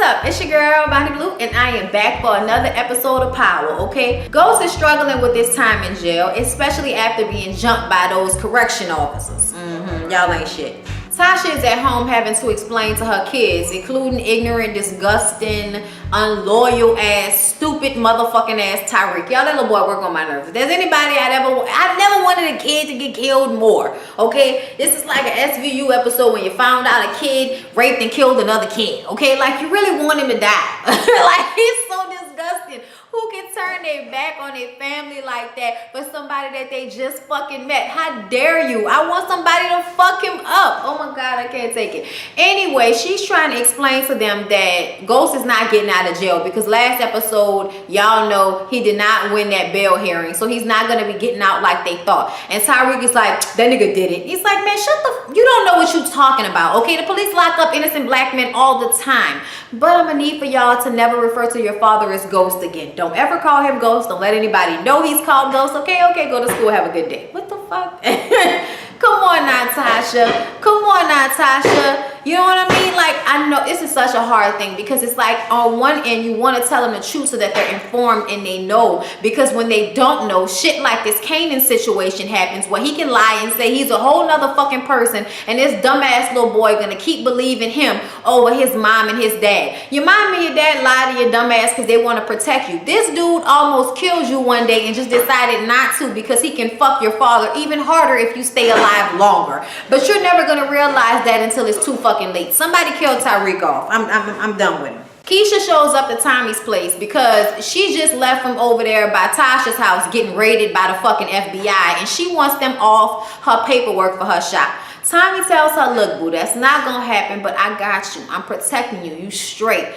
up? It's your girl, Bonnie Blue, and I am back for another episode of Power, okay? Ghost is struggling with this time in jail, especially after being jumped by those correction officers. Y'all ain't shit. Tasha is at home having to explain to her kids, including ignorant, disgusting, unloyal ass, stupid motherfucking ass Tyreek. Y'all, that little boy work on my nerves. If there's anybody I never wanted a kid to get killed more, okay? This is like an SVU episode when you found out a kid raped and killed another kid, okay? Like, you really want him to die. Like, he's so disgusting. Who can turn their back on their family like that for somebody that they just fucking met? How dare you? I want somebody to fuck him up. Oh my God, I can't take it. Anyway, she's trying to explain to them that Ghost is not getting out of jail because last episode, y'all know he did not win that bail hearing. So he's not going to be getting out like they thought. And Tyreek is like, that nigga did it. He's like, man, you don't know what you're talking about. Okay, the police lock up innocent black men all the time. But I'm going to need for y'all to never refer to your father as Ghost again. Don't ever call him Ghost. Don't let anybody know he's called Ghost. Okay, go to school. Have a good day. What the fuck? Come on, Natasha. Come on, Natasha. You know what I mean? Like, I know this is such a hard thing because it's like on one end, you want to tell them the truth so that they're informed and they know. Because when they don't know, shit like this Kanan situation happens where he can lie and say he's a whole nother fucking person and this dumbass little boy gonna keep believing him over his mom and his dad. Your mom and your dad lie to your dumbass because they want to protect you. This dude almost killed you one day and just decided not to because he can fuck your father even harder if you stay alive longer. But you're never gonna realize that until it's too fucking late. Somebody killed Tyreek off. I'm done with him. Keisha shows up to Tommy's place because she just left from over there by Tasha's house getting raided by the fucking FBI and she wants them off her paperwork for her shop. Tommy tells her, look, boo, that's not gonna happen, but I got you. I'm protecting you. You straight.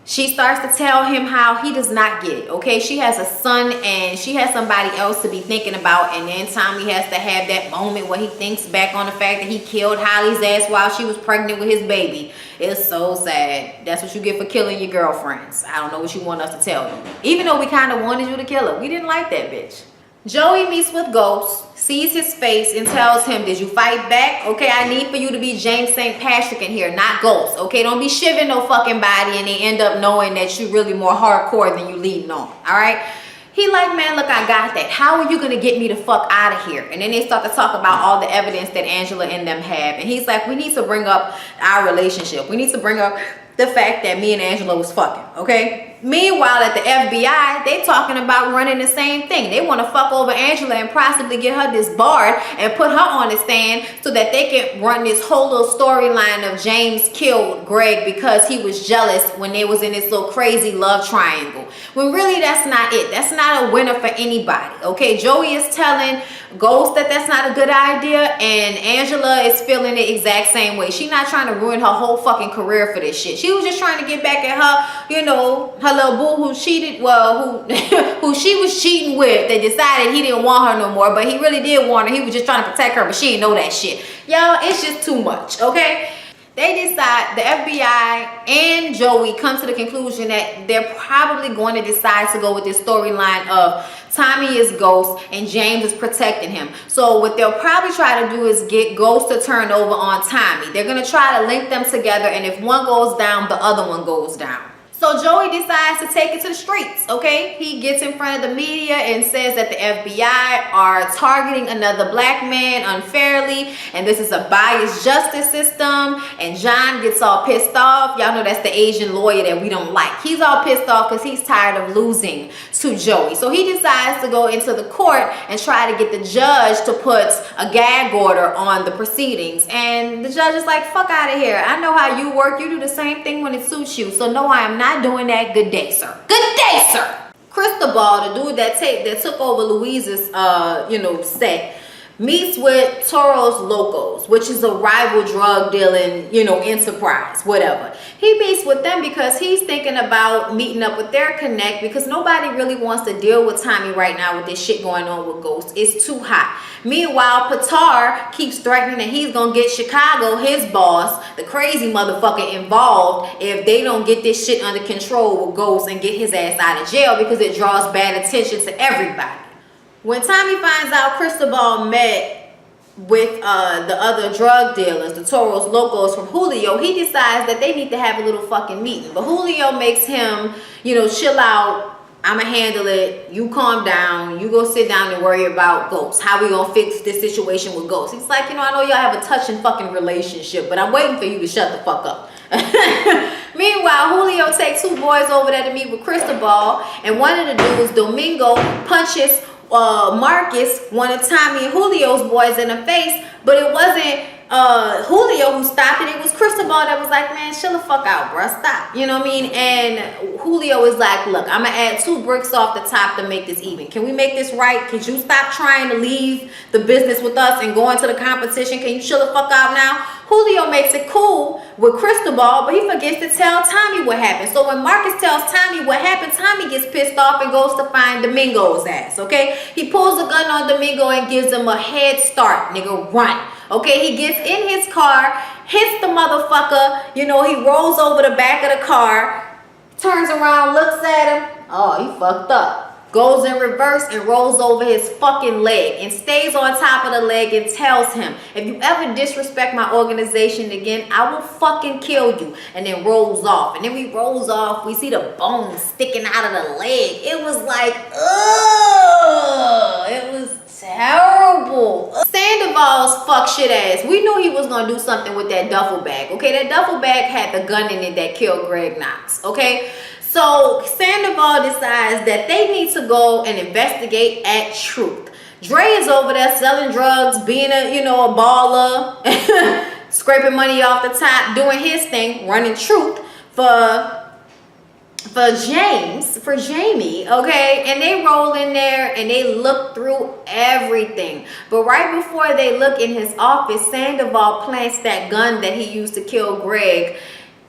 She starts to tell him how he does not get it, okay? She has a son and she has somebody else to be thinking about, and then Tommy has to have that moment where he thinks back on the fact that he killed Holly's ass while she was pregnant with his baby. It's so sad. That's what you get for killing your girlfriends. I don't know what you want us to tell you. Even though we kind of wanted you to kill her. We didn't like that bitch. Joey meets with Ghost, sees his face, and tells him, did you fight back? Okay, I need for you to be James St. Patrick in here, not Ghost. Okay, don't be shivving no fucking body and they end up knowing that you really more hardcore than you leading on. All right? He like, man, look, I got that. How are you going to get me the fuck out of here? And then they start to talk about all the evidence that Angela and them have. And he's like, we need to bring up our relationship. We need to bring up the fact that me and Angela was fucking, okay? Meanwhile, at the FBI, they talking about running the same thing. They want to fuck over Angela and possibly get her disbarred and put her on the stand so that they can run this whole little storyline of James killed Greg because he was jealous when they was in this little crazy love triangle. When really that's not it. That's not a winner for anybody, okay? Joey is telling Ghost that that's not a good idea, and Angela is feeling the exact same way. She's not trying to ruin her whole fucking career for this shit. She was just trying to get back at her, you know, her little boo who cheated, well, who she was cheating with. They decided he didn't want her no more, but he really did want her. He was just trying to protect her, but she didn't know that shit. Y'all, it's just too much, okay? They decide, the FBI and Joey come to the conclusion that they're probably going to decide to go with this storyline of Tommy is Ghost and James is protecting him. So what they'll probably try to do is get Ghost to turn over on Tommy. They're going to try to link them together, and if one goes down, the other one goes down. So Joey decides to take it to the streets, okay? He gets in front of the media and says that the FBI are targeting another black man unfairly, and this is a biased justice system, and John gets all pissed off. Y'all know that's the Asian lawyer that we don't like. He's all pissed off because he's tired of losing to Joey. So he decides to go into the court and try to get the judge to put a gag order on the proceedings, and the judge is like, fuck out of here. I know how you work. You do the same thing when it suits you, so no, I am not doing that. Good day, sir. Good day, sir. Cristobal, the dude that took over Louise's set, meets with Toros Locos, which is a rival drug dealing, enterprise, whatever. He meets with them because he's thinking about meeting up with their connect because nobody really wants to deal with Tommy right now with this shit going on with Ghost. It's too hot. Meanwhile, Patar keeps threatening that he's gonna get Chicago, his boss, the crazy motherfucker, involved if they don't get this shit under control with Ghost and get his ass out of jail because it draws bad attention to everybody. When Tommy finds out Cristobal met with the other drug dealers, the Toros Locos from Julio, he decides that they need to have a little fucking meeting. But Julio makes him, you know, chill out. I'ma handle it. You calm down. You go sit down and worry about Ghost. How we gonna fix this situation with Ghost? He's like, you know, I know y'all have a touching fucking relationship, but I'm waiting for you to shut the fuck up. Meanwhile, Julio takes 2 boys over there to meet with Cristobal, and one of the dudes, Domingo, punches Marcus, one of Tommy and Julio's boys, in the face, but it wasn't Julio who stopped it. It was Cristobal that was like, man, chill the fuck out, bruh, stop. You know what I mean? And Julio is like, look, I'm gonna add 2 bricks off the top to make this even. Can we make this right? Could you stop trying to leave the business with us and go into the competition? Can you chill the fuck out now? Julio makes it cool with Cristobal, but he forgets to tell Tommy what happened. So when Marcus tells Tommy what happened, Tommy gets pissed off and goes to find Domingo's ass, okay? He pulls a gun on Domingo and gives him a head start, nigga, run. Okay, he gets in his car, hits the motherfucker, you know, he rolls over the back of the car, turns around, looks at him, oh, he fucked up. Goes in reverse and rolls over his fucking leg and stays on top of the leg and tells him, if you ever disrespect my organization again, I will fucking kill you. And then rolls off. And then he rolls off, we see the bones sticking out of the leg. It was like, ugh, it was terrible. Sandoval's fuck shit ass, we knew he was gonna do something with that duffel bag, okay? That duffel bag had the gun in it that killed Greg Knox, okay? So Sandoval decides that they need to go and investigate at Truth. Dre is over there selling drugs, being a, you know, a baller, scraping money off the top, doing his thing, running Truth for Jamie, okay? And they roll in there and they look through everything. But right before they look in his office, Sandoval plants that gun that he used to kill Greg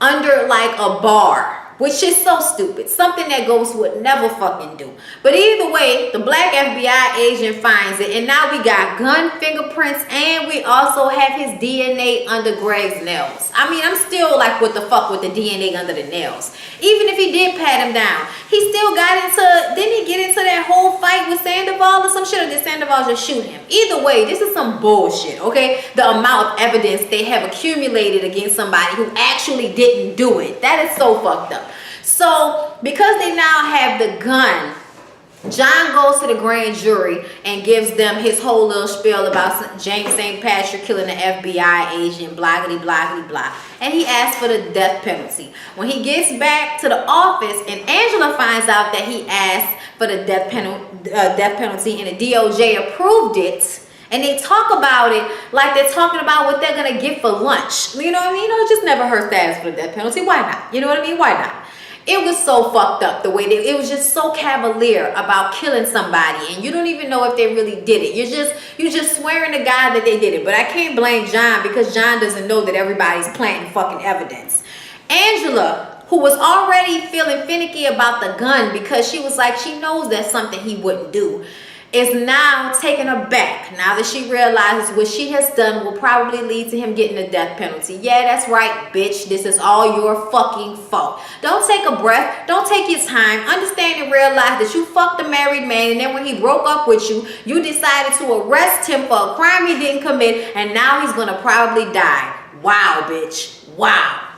under like a bar, which is so stupid. Something that Ghost would never fucking do. But either way, the black FBI agent finds it, and now we got gun fingerprints, and we also have his DNA under Greg's nails. I mean, I'm still like, what the fuck with the DNA under the nails? Even if he did pat him down, he still got into, didn't he get into that whole fight with Sandoval or some shit, or did Sandoval just shoot him? Either way, this is some bullshit, okay? The amount of evidence they have accumulated against somebody who actually didn't do it. That is so fucked up. So, because they now have the gun, John goes to the grand jury and gives them his whole little spiel about James St. Patrick killing the FBI agent, blaggity, blaggity, blah. And he asks for the death penalty. When he gets back to the office and Angela finds out that he asked for the death penalty and the DOJ approved it, and they talk about it like they're talking about what they're going to get for lunch. You know what I mean? You know, it just never hurts to ask for the death penalty. Why not? You know what I mean? Why not? It was so fucked up the way it was just so cavalier about killing somebody, and you don't even know if they really did it. You're just swearing to God that they did it. But I can't blame John, because John doesn't know that everybody's planting fucking evidence. Angela, who was already feeling finicky about the gun because she was like, she knows that's something he wouldn't do, is now taken aback now that she realizes what she has done will probably lead to him getting a death penalty. Yeah, that's right, bitch. This is all your fucking fault. Don't take a breath. Don't take your time. Understand and realize that you fucked a married man, and then when he broke up with you, you decided to arrest him for a crime he didn't commit, and now he's gonna probably die. Wow, bitch. Wow.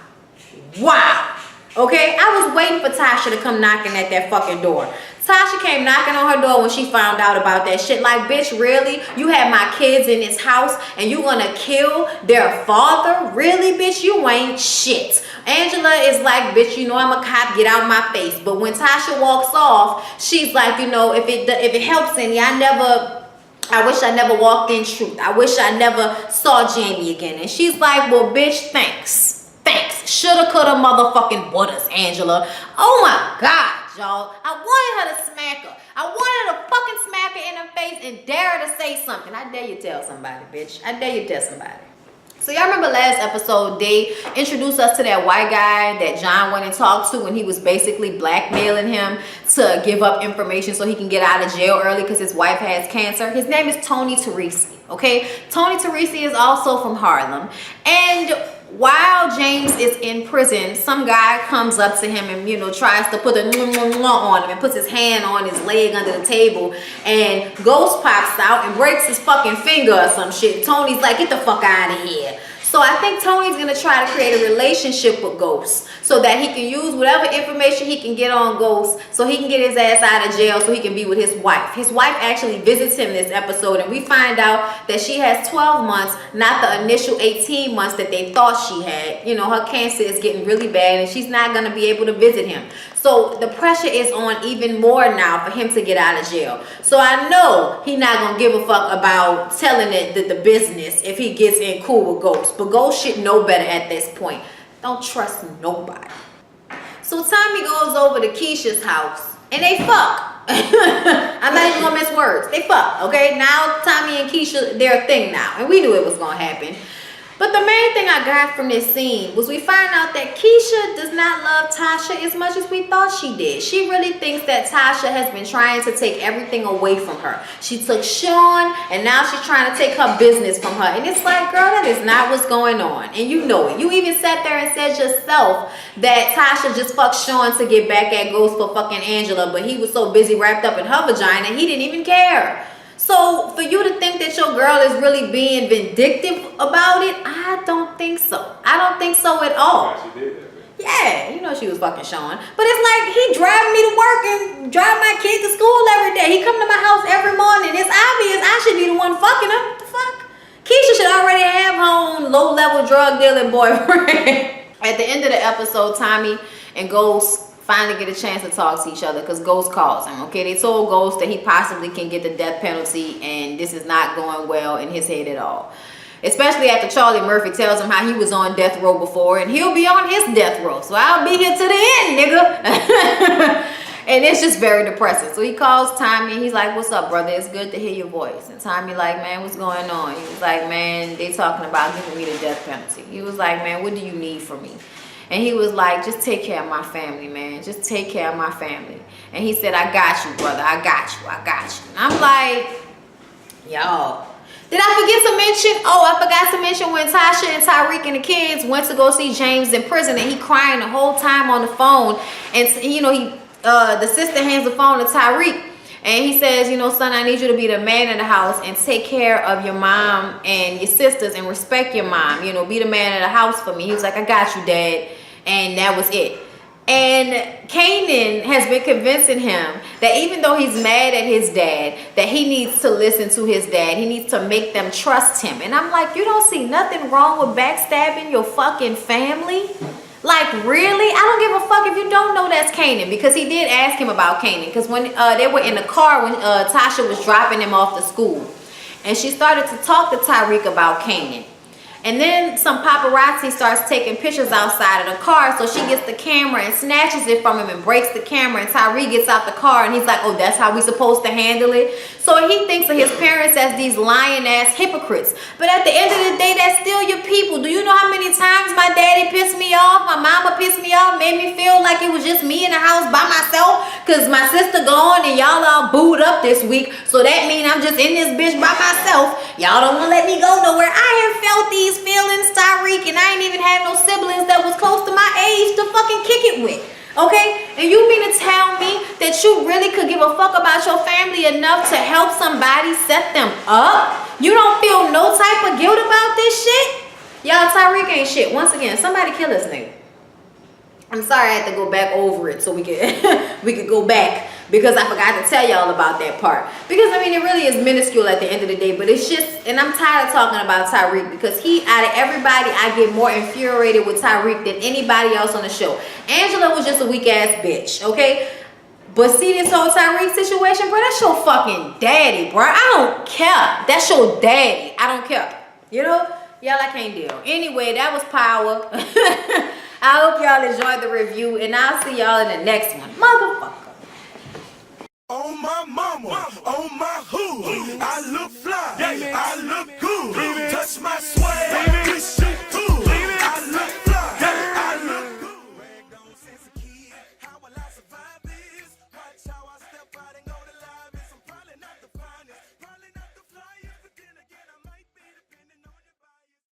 Wow. Okay? I was waiting for Tasha to come knocking at that fucking door. Tasha came knocking on her door when she found out about that shit. Like, bitch, really? You had my kids in this house and you gonna kill their father? Really, bitch? You ain't shit. Angela is like, bitch, you know I'm a cop, get out my face. But when Tasha walks off, she's like, you know, if it helps any, I wish I never walked in Truth. I wish I never saw Jamie again. And she's like, well, bitch, thanks. Shoulda, coulda, motherfucking wouldas, Angela. Oh my God, y'all. I wanted her to smack her. I wanted her to fucking smack her in her face and dare her to say something. I dare you tell somebody, bitch. I dare you tell somebody. So y'all remember last episode, they introduced us to that white guy that John went and talked to, and he was basically blackmailing him to give up information so he can get out of jail early because his wife has cancer. His name is Tony Teresi, okay? Tony Teresi is also from Harlem. And while James is in prison, some guy comes up to him and, you know, tries to put a on him and puts his hand on his leg under the table, and Ghost pops out and breaks his fucking finger or some shit. Tony's like, get the fuck out of here. So I think Tony's gonna try to create a relationship with Ghost so that he can use whatever information he can get on Ghost so he can get his ass out of jail so he can be with his wife. His wife actually visits him this episode, and we find out that she has 12 months, not the initial 18 months that they thought she had. You know, her cancer is getting really bad and she's not gonna be able to visit him. So the pressure is on even more now for him to get out of jail. So I know he's not gonna give a fuck about telling it the business if he gets in cool with Ghost. But Ghost should know better at this point. Don't trust nobody. So Tommy goes over to Keisha's house and they fuck. I'm not even gonna miss words. They fuck, okay? Now Tommy and Keisha, they're a thing now. And we knew it was gonna happen. But the main thing I got from this scene was we find out that Keisha does not love Tasha as much as we thought she did. She really thinks that Tasha has been trying to take everything away from her. She took Sean, and now she's trying to take her business from her. And it's like, girl, that is not what's going on. And you know it. You even sat there and said yourself that Tasha just fucked Sean to get back at Ghost for fucking Angela, but he was so busy wrapped up in her vagina, he didn't even care. So for you to think that your girl is really being vindictive about it, I don't think so. I don't think so at all. Yeah, you know she was fucking Sean. But it's like he driving me to work and drive my kid to school every day. He come to my house every morning. It's obvious I should be the one fucking him. What the fuck? Keisha should already have her own low-level drug dealing boyfriend. At the end of the episode, Tommy and Ghost finally get a chance to talk to each other because Ghost calls him. Okay, they told Ghost that he possibly can get the death penalty, and this is not going well in his head at all. Especially after Charlie Murphy tells him how he was on death row before, and he'll be on his death row. So I'll be here to the end, nigga. And it's just very depressing. So he calls Tommy and he's like, what's up, brother? It's good to hear your voice. And Tommy like, man, what's going on? He was like, man, they talking about giving me the death penalty. He was like, man, what do you need from me? And he was like, just take care of my family, man. Just take care of my family. And he said, I got you, brother. I got you. I got you. And I'm like, y'all. Did I forget to mention? Oh, I forgot to mention when Tasha and Tyreek and the kids went to go see James in prison, and he crying the whole time on the phone. And, you know, the sister hands the phone to Tyreek. And he says, you know, son, I need you to be the man in the house and take care of your mom and your sisters and respect your mom. You know, be the man in the house for me. He was like, I got you, Dad. And that was it. And Kanan has been convincing him that even though he's mad at his dad, that he needs to listen to his dad. He needs to make them trust him. And I'm like, you don't see nothing wrong with backstabbing your fucking family? Like, really? I don't give a fuck if you don't know that's Kanan, because he did ask him about Kanan. Because when they were in the car when Tasha was dropping him off to school, and she started to talk to Tyreek about Kanan. And then some paparazzi starts taking pictures outside of the car. So she gets the camera and snatches it from him and breaks the camera. And Tyreek gets out the car and he's like, oh, that's how we supposed to handle it. So he thinks of his parents as these lying-ass hypocrites. But at the end of the day, that's still your people. Do you know how many times my daddy pissed me off? My mama pissed me off, made me feel like it was just me in the house by myself because my sister gone and y'all all booed up this week. So that means I'm just in this bitch by myself. Y'all don't want to let me go nowhere. I have felt these feelings, Tyreek, and I ain't even had no siblings that was close to my age to fucking kick it with. Okay? And you mean to tell me that you really could give a fuck about your family enough to help somebody set them up? You don't feel no type of guilt about this shit? Y'all, Tyreek ain't shit. Once again, somebody kill this nigga. I'm sorry I had to go back over it so we could we could go back, because I forgot to tell y'all about that part. Because I mean, it really is minuscule at the end of the day, but it's just, and I'm tired of talking about Tyreek, because he, out of everybody, I get more infuriated with Tyreek than anybody else on the show. Angela was just a weak ass bitch, okay? But see this whole Tyreek situation, bro, that's your fucking daddy, bro. I don't care. That's your daddy. I don't care. You know? Y'all, I can't deal. Anyway, that was Power. I hope y'all enjoyed the review, and I'll see y'all in the next one. Motherfucker. Oh my mama, oh my who, I look fly, I look good, touch my